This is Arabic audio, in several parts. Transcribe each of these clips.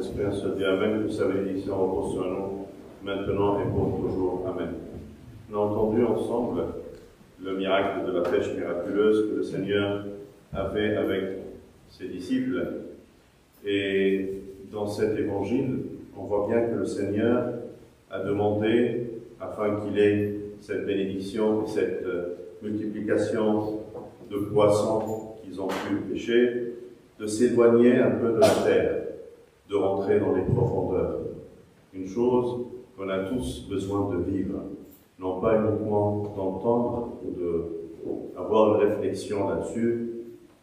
Saint-Esprit, un seul Dieu. Amen. Que sa bénédiction repose sur nous, maintenant et pour toujours. Amen. On a entendu ensemble le miracle de la pêche miraculeuse que le Seigneur a fait avec ses disciples. Et dans cet évangile, on voit bien que le Seigneur a demandé, afin qu'il ait cette bénédiction et cette multiplication de poissons qu'ils ont pu pêcher, de s'éloigner un peu de la terre, de rentrer dans les profondeurs. Une chose qu'on a tous besoin de vivre, non pas uniquement d'entendre ou d'avoir une réflexion là-dessus,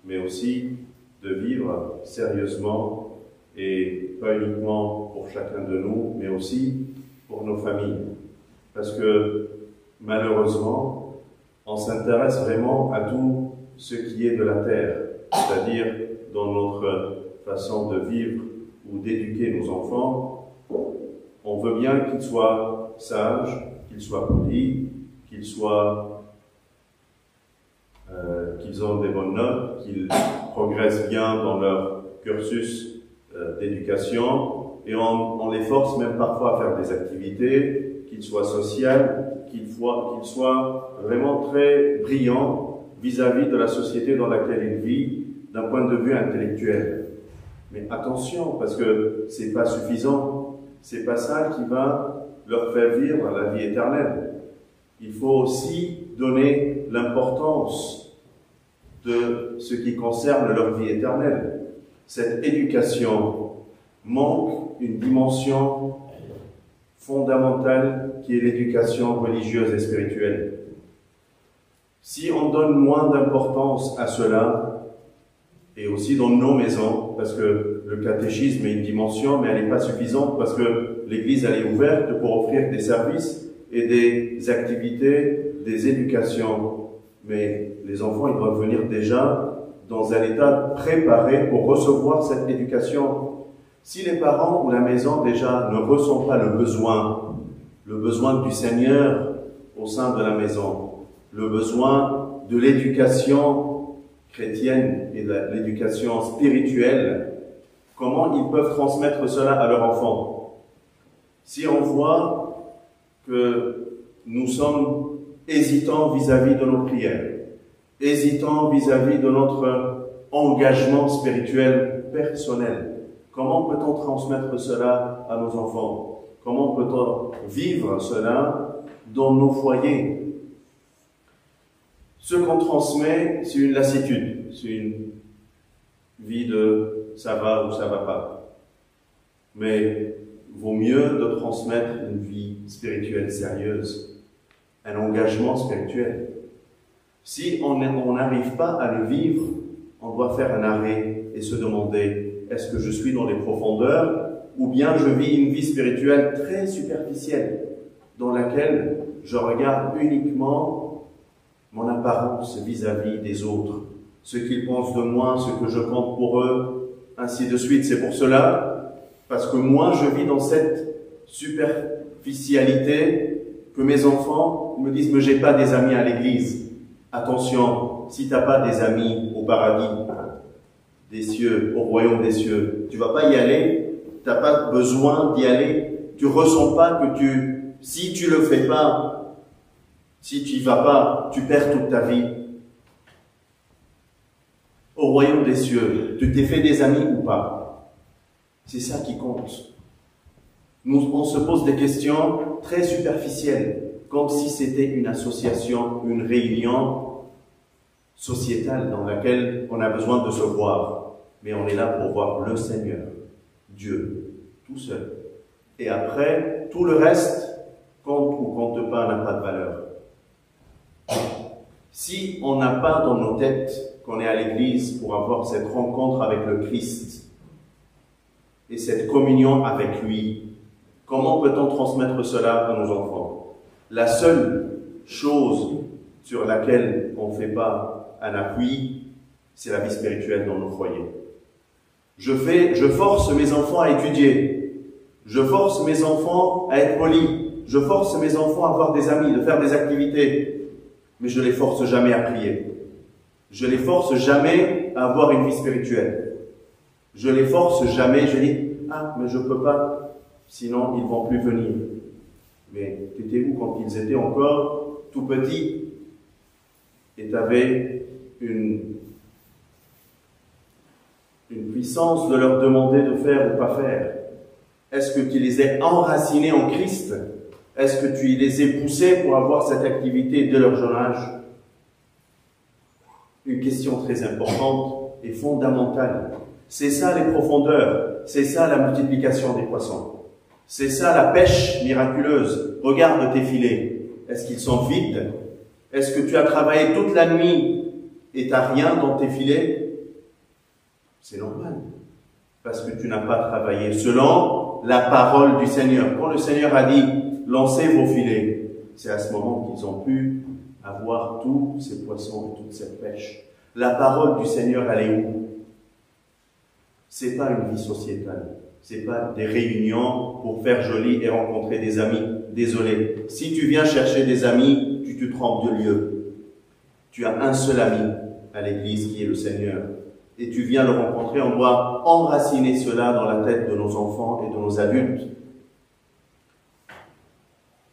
mais aussi de vivre sérieusement, et pas uniquement pour chacun de nous, mais aussi pour nos familles. Parce que malheureusement, on s'intéresse vraiment à tout ce qui est de la terre, c'est-à-dire dans notre façon de vivre ou d'éduquer nos enfants. On veut bien qu'ils soient sages, qu'ils soient polis, qu'ils ont des bonnes notes, qu'ils progressent bien dans leur cursus d'éducation, et on les force même parfois à faire des activités, qu'ils soient sociales, qu'ils soient vraiment très brillants vis-à-vis de la société dans laquelle ils vivent, d'un point de vue intellectuel. Mais attention, parce que c'est pas suffisant, c'est pas ça qui va leur faire vivre la vie éternelle. Il faut aussi donner l'importance de ce qui concerne leur vie éternelle. Cette éducation manque une dimension fondamentale qui est l'éducation religieuse et spirituelle. Si on donne moins d'importance à cela, et aussi dans nos maisons, parce que le catéchisme est une dimension, mais elle n'est pas suffisante, parce que l'Église elle est ouverte pour offrir des services et des activités, des éducations. Mais les enfants, ils doivent venir déjà dans un état préparé pour recevoir cette éducation. Si les parents ou la maison déjà ne ressentent pas le besoin du Seigneur au sein de la maison, le besoin de l'éducation chrétienne et de l'éducation spirituelle, comment ils peuvent transmettre cela à leurs enfants? Si on voit que nous sommes hésitants vis-à-vis de nos prières, hésitants vis-à-vis de notre engagement spirituel personnel, comment peut-on transmettre cela à nos enfants? Comment peut-on vivre cela dans nos foyers? Ce qu'on transmet, c'est une lassitude, c'est une vie de ça va ou ça va pas. Mais vaut mieux de transmettre une vie spirituelle sérieuse, un engagement spirituel. Si on n'arrive pas à le vivre, on doit faire un arrêt et se demander, est-ce que je suis dans les profondeurs ou bien je vis une vie spirituelle très superficielle dans laquelle je regarde uniquement mon apparence vis-à-vis des autres, ce qu'ils pensent de moi, ce que je compte pour eux, ainsi de suite. C'est pour cela, parce que moi je vis dans cette superficialité, que mes enfants me disent « mais j'ai pas des amis à l'église ». Attention, si tu n'as pas des amis au paradis des cieux, au royaume des cieux, tu vas pas y aller, tu n'as pas besoin d'y aller, tu ressens pas que si tu le fais pas, si tu n'y vas pas, tu perds toute ta vie. Au royaume des cieux, tu t'es fait des amis ou pas? C'est ça qui compte. On se pose des questions très superficielles, comme si c'était une association, une réunion sociétale dans laquelle on a besoin de se voir. Mais on est là pour voir le Seigneur, Dieu, tout seul. Et après, tout le reste, compte ou compte pas, n'a pas de valeur. Si on n'a pas dans nos têtes qu'on est à l'église pour avoir cette rencontre avec le Christ et cette communion avec lui, comment peut-on transmettre cela à nos enfants? La seule chose sur laquelle on ne fait pas un appui, c'est la vie spirituelle dans nos foyers. Je force mes enfants à étudier, je force mes enfants à être polis, je force mes enfants à avoir des amis, de faire des activités, mais je les force jamais à prier. Je les force jamais à avoir une vie spirituelle. Je les force jamais, je dis, ah, mais je ne peux pas, sinon ils ne vont plus venir. Mais t'étais où quand ils étaient encore tout petits? Et tu avais une puissance de leur demander de faire ou pas faire. Est-ce que tu les as enracinés en Christ? Est-ce que tu les as poussés pour avoir cette activité dès leur jeune âge? Une question très importante et fondamentale. C'est ça les profondeurs, c'est ça la multiplication des poissons. C'est ça la pêche miraculeuse. Regarde tes filets. Est-ce qu'ils sont vides? Est-ce que tu as travaillé toute la nuit et tu n'as rien dans tes filets? C'est normal. Parce que tu n'as pas travaillé selon la parole du Seigneur. Quand le Seigneur a dit, lancez vos filets, c'est à ce moment qu'ils ont pu avoir tous ces poissons et toute cette pêche. La parole du Seigneur, elle est où? C'est pas une vie sociétale. C'est pas des réunions pour faire joli et rencontrer des amis. Désolé. Si tu viens chercher des amis, tu te trompes de lieu. Tu as un seul ami à l'église qui est le Seigneur. Et tu viens le rencontrer, on doit enraciner cela dans la tête de nos enfants et de nos adultes.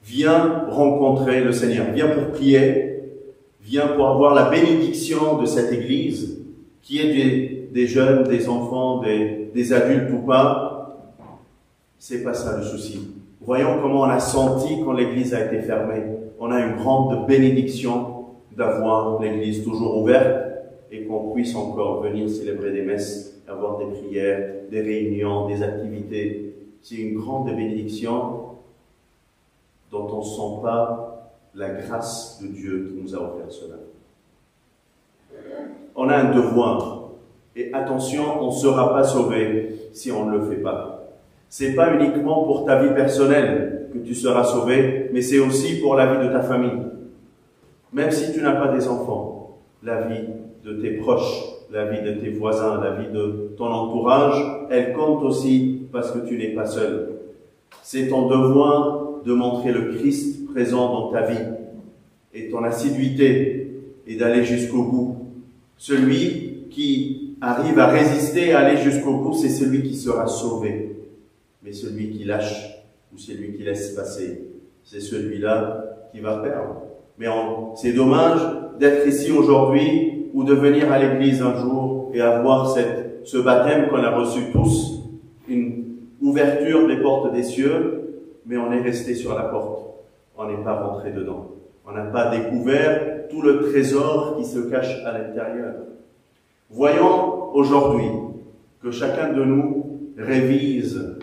Viens rencontrer le Seigneur. Viens pour prier. Viens pour avoir la bénédiction de cette église, qui est des jeunes, des enfants, des adultes ou pas. C'est pas ça le souci. Voyons comment on a senti quand l'église a été fermée. On a une grande bénédiction d'avoir l'église toujours ouverte et qu'on puisse encore venir célébrer des messes, avoir des prières, des réunions, des activités. C'est une grande bénédiction dont on ne sent pas la grâce de Dieu qui nous a offert cela. On a un devoir. Et attention, on ne sera pas sauvé si on ne le fait pas. C'est pas uniquement pour ta vie personnelle que tu seras sauvé, mais c'est aussi pour la vie de ta famille. Même si tu n'as pas des enfants, la vie de tes proches, la vie de tes voisins, la vie de ton entourage, elle compte aussi parce que tu n'es pas seul. C'est ton devoir de montrer le Christ présent dans ta vie et ton assiduité et d'aller jusqu'au bout. Celui qui arrive à résister et à aller jusqu'au bout, c'est celui qui sera sauvé. Mais celui qui lâche ou celui qui laisse passer, c'est celui-là qui va perdre. Mais c'est dommage d'être ici aujourd'hui ou de venir à l'église un jour et avoir ce baptême qu'on a reçu tous, une ouverture des portes des cieux, mais on est resté sur la porte. On n'est pas rentré dedans. On n'a pas découvert tout le trésor qui se cache à l'intérieur. Voyons aujourd'hui que chacun de nous révise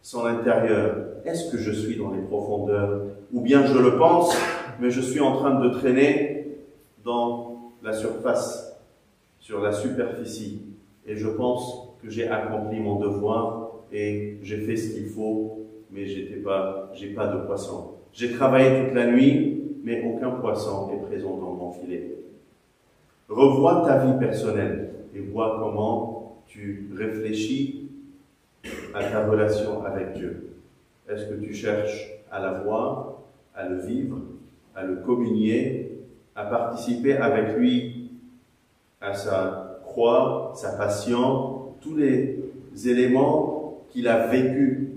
son intérieur. Est-ce que je suis dans les profondeurs? Ou bien je le pense, mais je suis en train de traîner dans la surface, sur la superficie. Et je pense que j'ai accompli mon devoir et j'ai fait ce qu'il faut, mais j'ai pas de poisson. J'ai travaillé toute la nuit, mais aucun poisson est présent dans mon filet. Revois ta vie personnelle et vois comment tu réfléchis à ta relation avec Dieu. Est-ce que tu cherches à la voir, à le vivre, à le communier, à participer avec lui à sa croix, sa passion, tous les éléments qu'il a vécus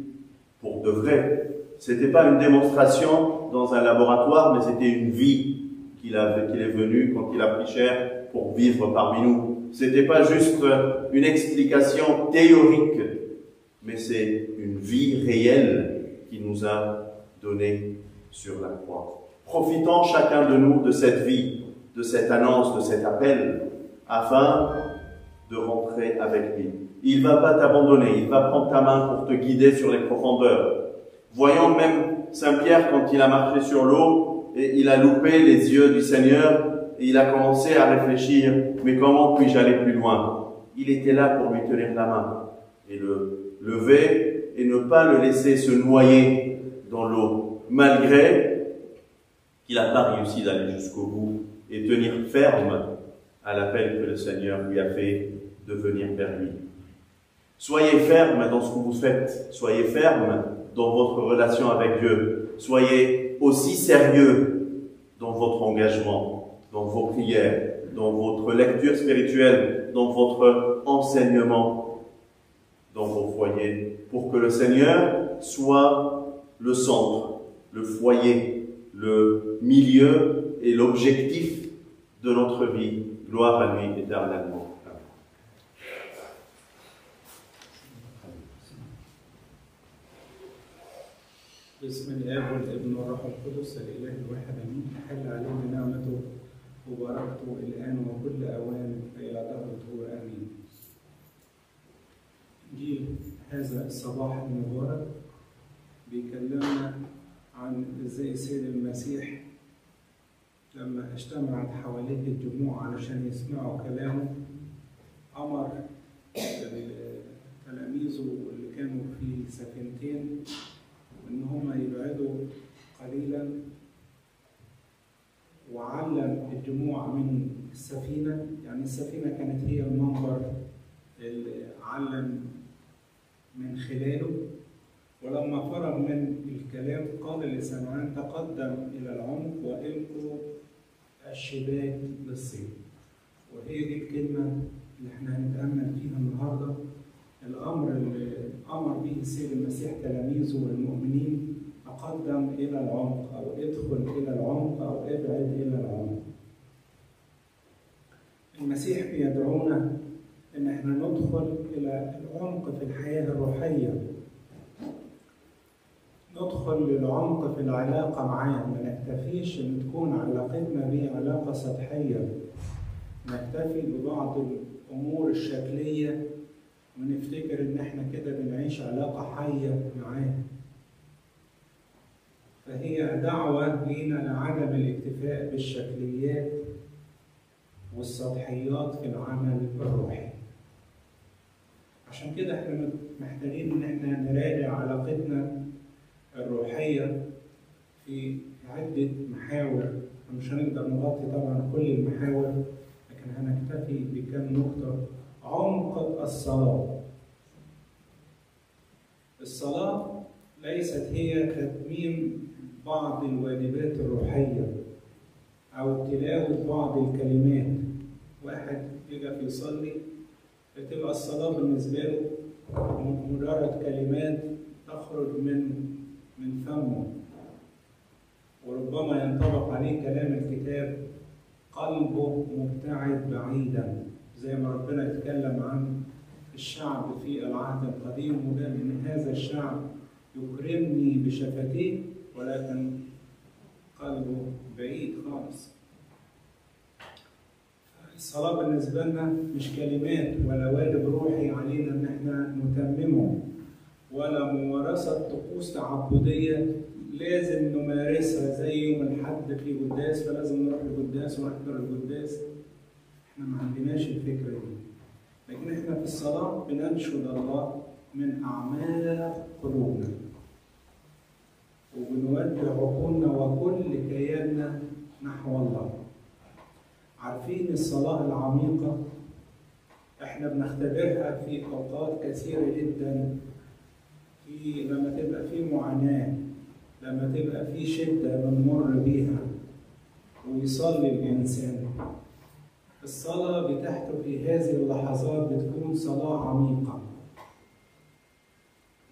pour de vrai. C'était pas une démonstration dans un laboratoire, mais c'était une vie qu'il est venu quand il a pris chair pour vivre parmi nous. C'était pas juste une explication théorique, mais c'est une vie réelle qu'il nous a donnée sur la croix. Profitons chacun de nous de cette vie, de cette annonce, de cet appel, afin de rentrer avec lui. Il ne va pas t'abandonner, il va prendre ta main pour te guider sur les profondeurs. Voyons même Saint-Pierre quand il a marché sur l'eau et il a loupé les yeux du Seigneur et il a commencé à réfléchir, mais comment puis-je aller plus loin? Il était là pour lui tenir la main et le lever et ne pas le laisser se noyer dans l'eau, malgré qu'il n'a pas réussi d'aller jusqu'au bout et tenir ferme à l'appel que le Seigneur lui a fait de venir vers lui. Soyez ferme dans ce que vous faites, soyez ferme dans votre relation avec Dieu, soyez aussi sérieux dans votre engagement, dans vos prières, dans votre lecture spirituelle, dans votre enseignement, dans vos foyer, pour que le Seigneur soit le centre, le foyer, le milieu et l'objectif de notre vie. Gloire à lui éternellement. باسم الآب والابن والروح القدس الإله الواحد آمين. حل علينا نعمته وبركته الآن وكل أوان إلى دهر الدهور آمين. إنجيل هذا الصباح المبارك بيكلمنا عن إزاي السيد المسيح لما اجتمعت حواليه الجموع علشان يسمعوا كلامه أمر تلاميذه اللي كانوا في سفينتين إن هم يبعدوا قليلا، وعلم الجموع من السفينة. يعني السفينة كانت هي المنبر اللي علم من خلاله. ولما فرغ من الكلام قال لسمعان تقدم إلى العمق وإلقوا الشباك للصيد. وهي دي الكلمة اللي احنا هنتأمل فيها النهارده. الأمر اللي أمر به السيد المسيح تلاميذه والمؤمنين تقدم إلى العمق، أو ادخل إلى العمق، أو ابعد إلى العمق. المسيح بيدعونا إن احنا ندخل إلى العمق في الحياة الروحية، ندخل للعمق في العلاقة معاه، ما نكتفيش إن تكون علاقتنا به علاقة سطحية، نكتفي ببعض الأمور الشكلية ونفتكر إن إحنا كده بنعيش علاقة حية معاه. فهي دعوة لينا لعدم الاكتفاء بالشكليات والسطحيات في العمل الروحي. عشان كده إحنا محتاجين إن إحنا نراجع علاقتنا الروحية في عدة محاور. مش هنقدر نغطي طبعا كل المحاور، لكن هنكتفي بكم نقطة. عمق الصلاة. الصلاة ليست هي تتميم بعض الواجبات الروحية أو تلاوة بعض الكلمات. واحد يقف يصلي فتبقى الصلاة بالنسبة له مجرد كلمات تخرج من فمه، وربما ينطبق عليه كلام الكتاب قلبه مبتعد بعيدا، زي ما ربنا اتكلم عن الشعب في العهد القديم وقال ان هذا الشعب يكرمني بشفتيه ولكن قلبه بعيد خالص. الصلاة بالنسبة لنا مش كلمات ولا واجب روحي علينا ان احنا نتممه، ولا ممارسة طقوس تعبدية لازم نمارسها زي يوم الحد في قداس فلازم نروح القداس ونحضر القداس. احنا ما عندناش الفكرة دي، لكن احنا في الصلاة بننشد الله من أعماق قلوبنا وبنودع عقولنا وكل كياننا نحو الله. عارفين الصلاة العميقة احنا بنختبرها في أوقات كثيرة جدا، لما تبقى في معاناة، لما تبقى في شدة بنمر بيها ويصلي الإنسان. الصلاة بتاعته في هذه اللحظات بتكون صلاة عميقة.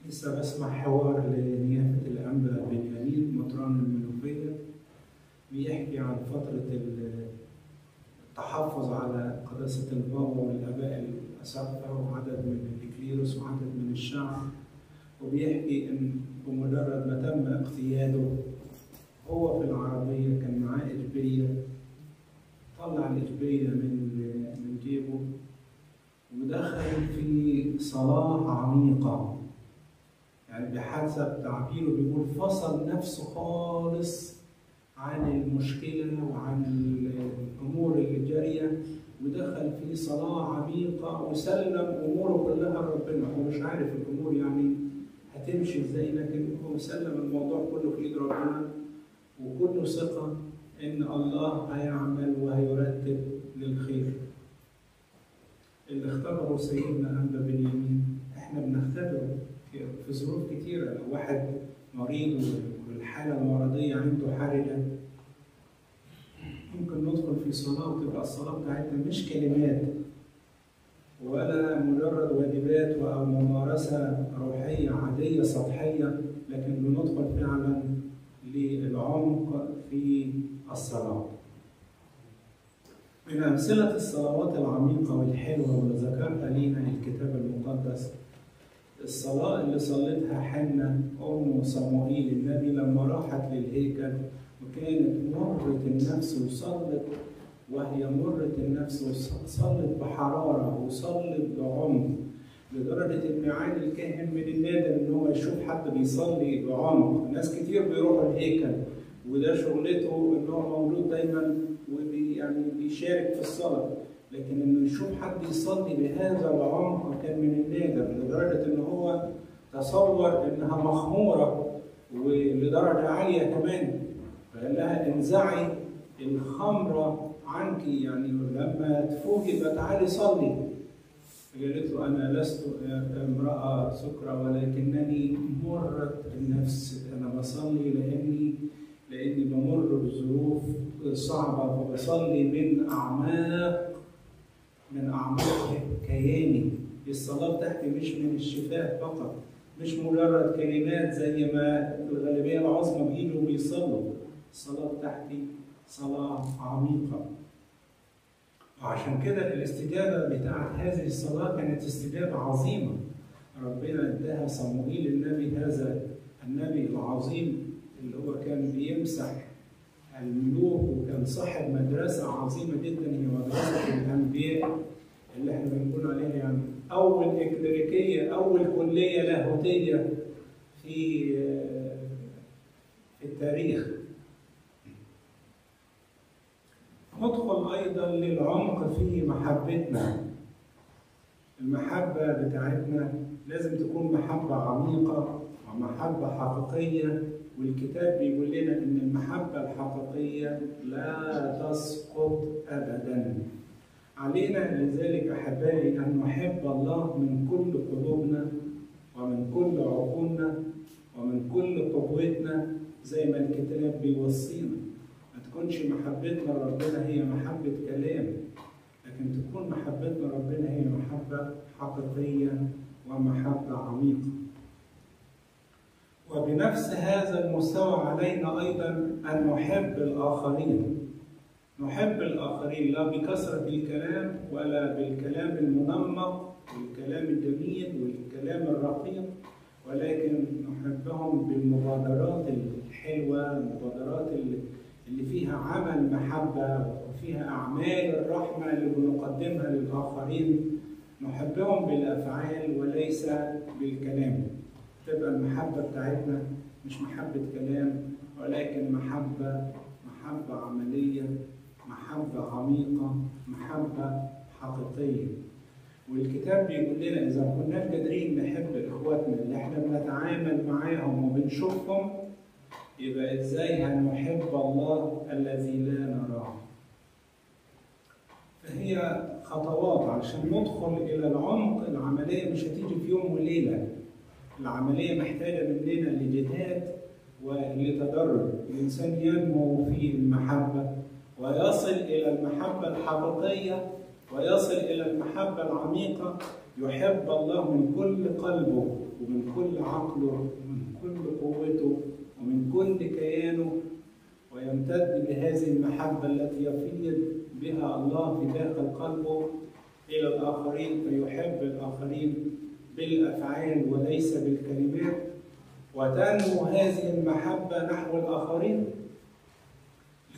لسه بسمع حوار لنيافة الأنبا بنيامين مطران المنوفية بيحكي عن فترة التحفظ على قداسة البابا والآباء الأساقفة وعدد من الكليروس وعدد من الشعب، وبيحكي إن بمجرد ما تم اقتياده هو في العربية كان معاه إجبية، طلع الإجبية من جيبه ودخل في صلاة عميقة. يعني بحسب تعبيره بيقول فصل نفسه خالص عن المشكلة وعن الأمور اللي جارية ودخل في صلاة عميقة وسلم أموره كلها لربنا. هو مش عارف الأمور يعني هتمشي ازاي، لكن هو سلم الموضوع كله في ايد ربنا وكله ثقة ان الله هيعمل وهيرتب للخير. اللي اختبره سيدنا أنبا بنيامين احنا بنختبره في ظروف كتيرة. لو واحد مريض والحالة المرضية عنده حرجة ممكن ندخل في صلاة وتبقى الصلاة بتاعتنا مش كلمات ولا مجرد واجبات أو ممارسة روحية عادية سطحية، لكن بندخل فعلا للعمق في الصلاة. من أمثلة الصلوات العميقة والحلوة واللي ذكرها لينا الكتاب المقدس الصلاة اللي صلتها حنة أم صموئيل النبي لما راحت للهيكل وكانت مرة النفس وصلت، وهي مرة النفس وصلت بحرارة وصلت بعمق، لدرجة إن عادي الكاهن من النادر إن هو يشوف حد بيصلي بعمق. ناس كتير بيروحوا الهيكل وده شغلته إن هو مولود دايما يعني بيشارك في الصلاة، لكن إنه يشوف حد يصلي بهذا العمق كان من النادر، لدرجة إن هو تصور إنها مخمورة ولدرجة عالية كمان، فقال لها انزعي الخمرة عنك، يعني لما تفوقي يبقى تعالي صلي. قالت له أنا لست امرأة سكرة ولكنني مرة النفس، أنا بصلي لأني بمر بظروف صعبة، فبصلي من أعماق كياني. الصلاة بتاعتي مش من الشفاه فقط، مش مجرد كلمات زي ما الغالبية العظمى بيجوا بيصلوا. الصلاة بتاعتي صلاة عميقة، وعشان كده الاستجابة بتاعت هذه الصلاة كانت استجابة عظيمة. ربنا اداها صموئيل النبي، هذا النبي العظيم اللي هو كان بيمسح الملوك وكان صاحب مدرسة عظيمة جدا، هي مدرسة الأنبياء اللي احنا بنقول عليها يعني أول إكليريكية، أول كلية لاهوتية في التاريخ. ندخل أيضا للعمق في محبتنا. المحبة بتاعتنا لازم تكون محبة عميقة ومحبة حقيقية، والكتاب بيقول لنا إن المحبة الحقيقية لا تسقط أبداً. علينا لذلك أحبائي أن نحب الله من كل قلوبنا ومن كل عقولنا ومن كل قوتنا زي ما الكتاب بيوصينا. ما تكونش محبتنا لربنا هي محبة كلام، لكن تكون محبتنا لربنا هي محبة حقيقية ومحبة عميقة. وبنفس هذا المستوى علينا أيضا أن نحب الآخرين. نحب الآخرين لا بكثرة الكلام ولا بالكلام المنمق والكلام الجميل والكلام الرقيق، ولكن نحبهم بالمبادرات الحلوة، المبادرات اللي فيها عمل محبة وفيها أعمال الرحمة اللي بنقدمها للآخرين. نحبهم بالأفعال وليس بالكلام. تبقى المحبة بتاعتنا مش محبة كلام، ولكن محبة عملية، محبة عميقة، محبة حقيقية. والكتاب بيقول لنا إذا ما كناش قادرين نحب إخواتنا اللي إحنا بنتعامل معاهم وبنشوفهم، يبقى إزاي هنحب الله الذي لا نراه؟ فهي خطوات علشان ندخل إلى العمق. العملية مش هتيجي في يوم وليلة، العملية محتاجة مننا لجهاد ولتدرج. الإنسان ينمو في المحبة ويصل إلى المحبة الحقيقية ويصل إلى المحبة العميقة، يحب الله من كل قلبه ومن كل عقله ومن كل قوته ومن كل كيانه، ويمتد بهذه المحبة التي يفيض بها الله في داخل قلبه إلى الآخرين، فيحب الآخرين بالأفعال وليس بالكلمات، وتنمو هذه المحبة نحو الآخرين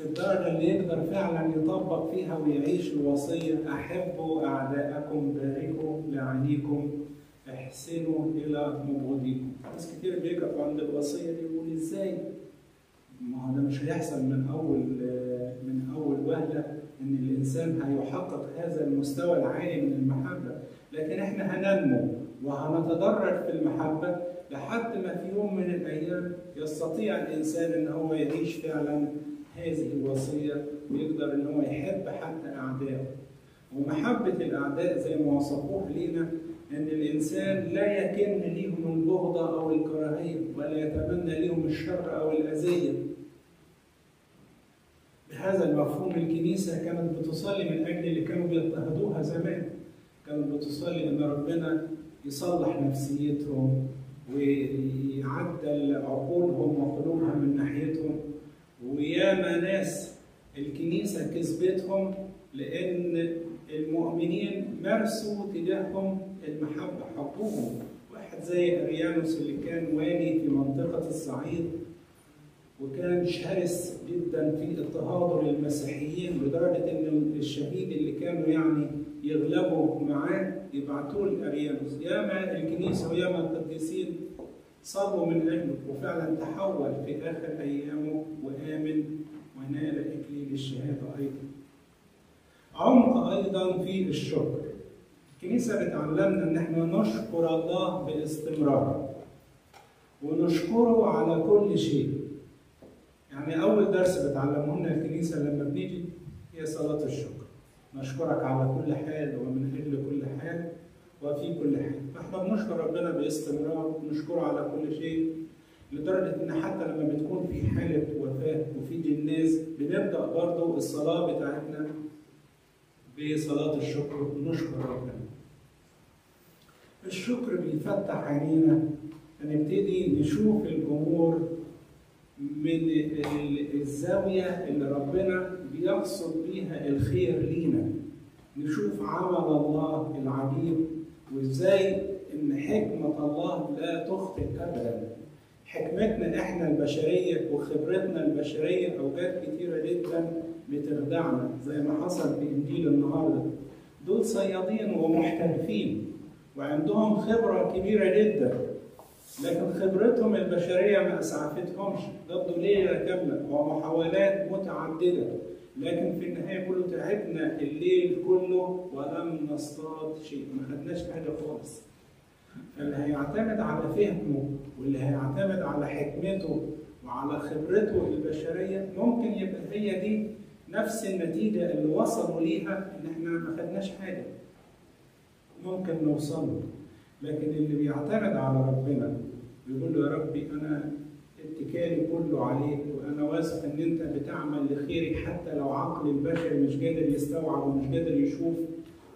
للدرجة اللي يقدر فعلا يطبق فيها ويعيش الوصية: أحبوا أعداءكم، باركوا لعينيكم، احسنوا إلى مبغضيكم. ناس كتير بيقفوا عند الوصية دي ويقول إزاي؟ ما هو ده مش هيحصل من أول وهلة إن الإنسان هيحقق هذا المستوى العالي من المحبة، لكن إحنا هننمو وهنتدرج في المحبة لحد ما في يوم من الأيام يستطيع الإنسان إن هو يعيش فعلا هذه الوصية ويقدر إن هو يحب حتى أعدائه. ومحبة الأعداء زي ما وصفوها لينا إن الإنسان لا يكن ليهم البغضة أو الكراهية ولا يتمنى ليهم الشر أو الأذية. بهذا المفهوم الكنيسة كانت بتصلي من أجل اللي كانوا بيضطهدوها زمان، كانت بتصلي إن ربنا يصلح نفسيتهم ويعدل عقولهم وقلوبهم من ناحيتهم. وياما ناس الكنيسة كسبتهم لأن المؤمنين مارسوا تجاههم المحبة، حبوهم. واحد زي أريانوس اللي كان والي في منطقة الصعيد وكان شرس جدا في اضطهاده للمسيحيين، لدرجة إن الشهيد اللي كانوا يعني يغلبوا معاه يبعتوه لأريانوس. ياما الكنيسة وياما القديسين صلوا من أجله، وفعلا تحول في آخر أيامه وآمن ونال إكليل الشهادة أيضا. عمق أيضا في الشكر. الكنيسة بتعلمنا إن احنا نشكر الله باستمرار ونشكره على كل شيء. يعني أول درس بتعلمه لنا الكنيسة لما بنيجي هي صلاة الشكر. نشكرك على كل حال ومن أجل كل حال وفي كل حال. فاحنا بنشكر ربنا باستمرار ونشكره على كل شيء، لدرجة إن حتى لما بتكون في حالة وفاة وفي جناز بنبدأ برضه الصلاة بتاعتنا بصلاة الشكر ونشكر ربنا. الشكر بيفتح عينينا فنبتدي نشوف الأمور من الزاوية اللي ربنا بيقصد بيها الخير لينا. نشوف عمل الله العجيب وإزاي إن حكمة الله لا تخطئ أبدا. حكمتنا إحنا البشرية وخبرتنا البشرية أوقات كتيرة جدا بتخدعنا، زي ما حصل في إنجيل النهارده. دول صيادين ومحترفين وعندهم خبرة كبيرة جدا، لكن خبرتهم البشرية ما أسعفتهمش. قضوا ليلة كاملة ومحاولات متعددة، لكن في النهاية يقولوا تعبنا الليل كله ولم نصطاد شيء، ما خدناش حاجة خالص. فاللي هيعتمد على فهمه واللي هيعتمد على حكمته وعلى خبرته البشرية ممكن يبقى هي دي نفس النتيجة اللي وصلوا ليها، إن إحنا ما خدناش حاجة. ممكن نوصل له، لكن اللي بيعتمد على ربنا بيقول له يا ربي أنا اتكالي كله عليك، وأنا واثق إن أنت بتعمل لخيري حتى لو عقل البشر مش قادر يستوعب ومش قادر يشوف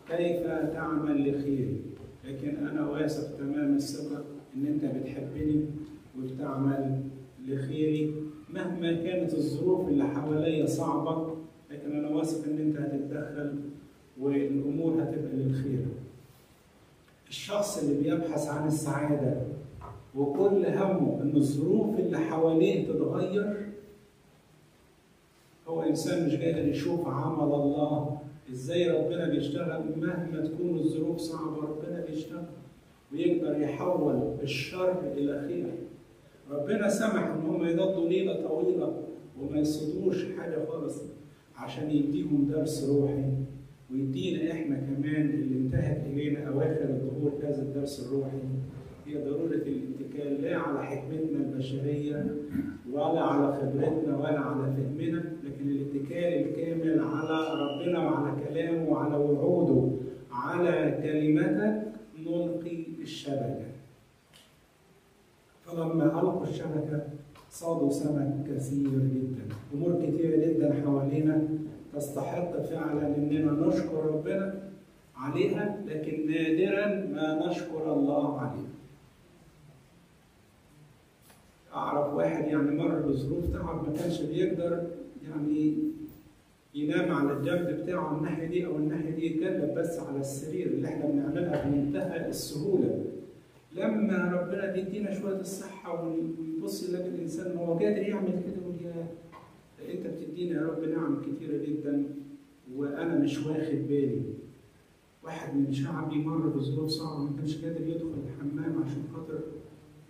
كيف تعمل لخيري، لكن أنا واثق تمام الثقة إن أنت بتحبني وبتعمل لخيري مهما كانت الظروف اللي حواليا صعبة، لكن أنا واثق إن أنت هتتدخل والأمور هتبقى للخير. الشخص اللي بيبحث عن السعادة وكل همه إن الظروف اللي حواليه تتغير هو إنسان مش قادر يشوف عمل الله، إزاي ربنا بيشتغل مهما تكون الظروف صعبة. ربنا بيشتغل ويقدر يحول الشر إلى خير. ربنا سمح إن هم يقضوا ليلة طويلة وما يصيدوش حاجة خالص عشان يديهم درس روحي، ويدينا إحنا كمان اللي انتهت إلينا أواخر الظهور هذا الدرس الروحي. هي ضرورة الاتكال لا على حكمتنا البشرية ولا على خبرتنا ولا على فهمنا، لكن الاتكال الكامل على ربنا وعلى كلامه وعلى وعوده. على كلمتك نلقي الشبكة. فلما ألقوا الشبكة صادوا سمك كثير جدا. أمور كثيرة جدا حوالينا تستحق فعلا إننا نشكر ربنا عليها، لكن نادرا ما نشكر الله عليها. أعرف واحد يعني مر بظروف تعب ما كانش بيقدر يعني ينام على الجنب بتاعه الناحية دي أو الناحية دي، يتجلب بس على السرير اللي احنا بنعملها بمنتهى السهولة. لما ربنا بيدينا شوية الصحة ونبص نلاقي الإنسان هو قادر يعمل كده، يقول يا أنت بتدينا يا رب نعم كتيرة جدا وأنا مش واخد بالي. واحد من شعبي مر بظروف صعبة ما كانش قادر يدخل الحمام عشان خاطر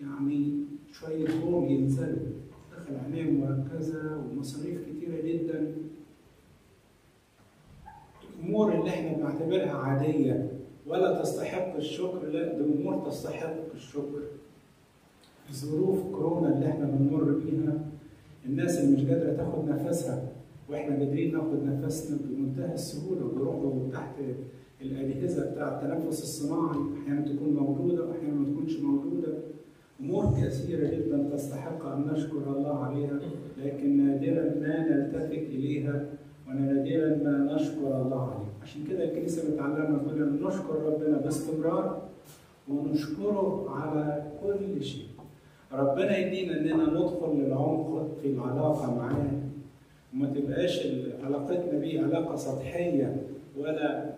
يعني شوية بول ينزلوا، دخل عناية مركزة ومصاريف كتيرة جدا. الأمور اللي احنا بنعتبرها عادية ولا تستحق الشكر، لا دي أمور تستحق الشكر. ظروف كورونا اللي احنا بنمر بيها، الناس اللي مش قادرة تاخد نفسها واحنا قادرين ناخد نفسنا بمنتهى السهولة، ويروحوا تحت الأجهزة بتاع التنفس الصناعي، أحيانا تكون موجودة وأحيانا ما تكونش موجودة. أمور كثيرة جدا تستحق أن نشكر الله عليها، لكن نادرا ما نلتفت إليها ونادرا ما نشكر الله عليه. عشان كده الكنيسة بتعلمنا كلنا نشكر ربنا باستمرار ونشكره على كل شيء. ربنا يدينا اننا ندخل للعمق في العلاقة معاه، وما تبقاش علاقتنا بيه علاقة سطحية، ولا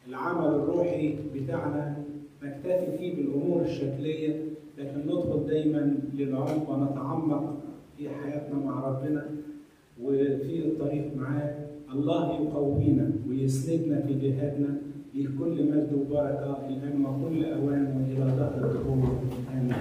العمل الروحي بتاعنا نكتفي فيه بالأمور الشكلية، لكن ندخل دايما للعمق ونتعمق في حياتنا مع ربنا وفي الطريق معاه. الله يقوينا ويسندنا في جهادنا. لكل مجد وبركة الآن وكل أوان وإلى دهر الدهور. آمين.